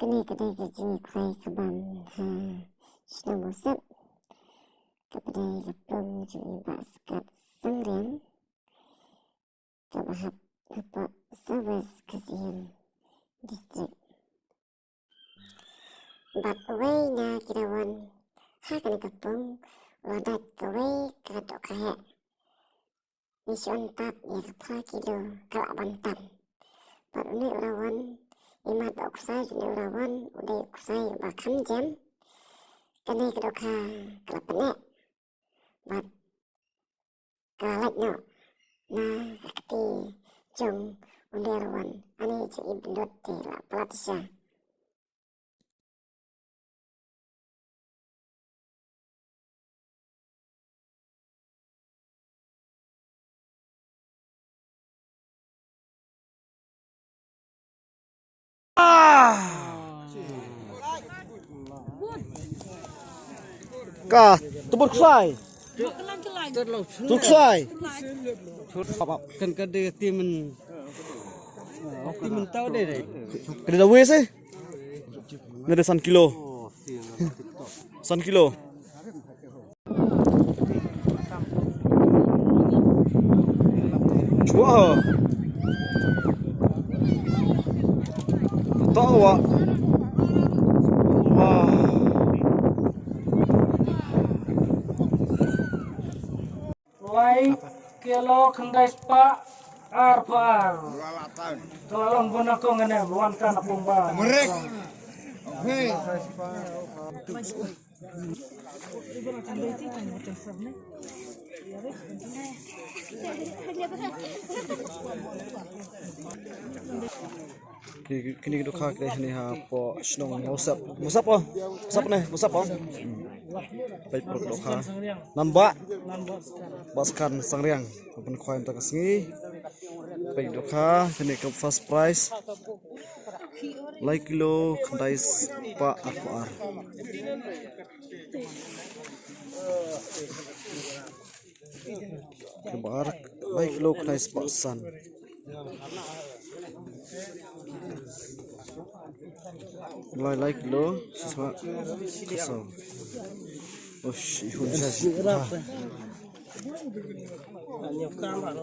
Kini kedai kerja kuai kebam senang bosan kepada lepung cumi basket sangriang kebahap dapat service kasihan distrik bat away na kirawan hakan kepung wadat kaway kadok kahek mission tap ya kepala kilo kalak bantam bat unai urawan imat oksai juni urawan udai oksai bakam jam kanai kedoka kelapanek bat kalak no na kakti jong udai urawan ani cik ibndot di la pelatisya. Kah, tebur kusai. Tuksai. Apa kan kada timen tahu deh. Kada dah wes eh. Nada 1 kilo. 1 kilo. Wah. Tahu wah. Lai kilo kendai spa arfar. Tolong guna ko ngene buan kan pumba. Merek. Kini kita kak deh ni ha po senong musap oh musap oh baik perut doka nambah baskan sangriang pun kuai untuk kesini baik doka kini ke first price like kilo kendai pak akuar kebar baik kilo kendai pak san mulai like lo siswa kesal oh ihun saya Hanya kamera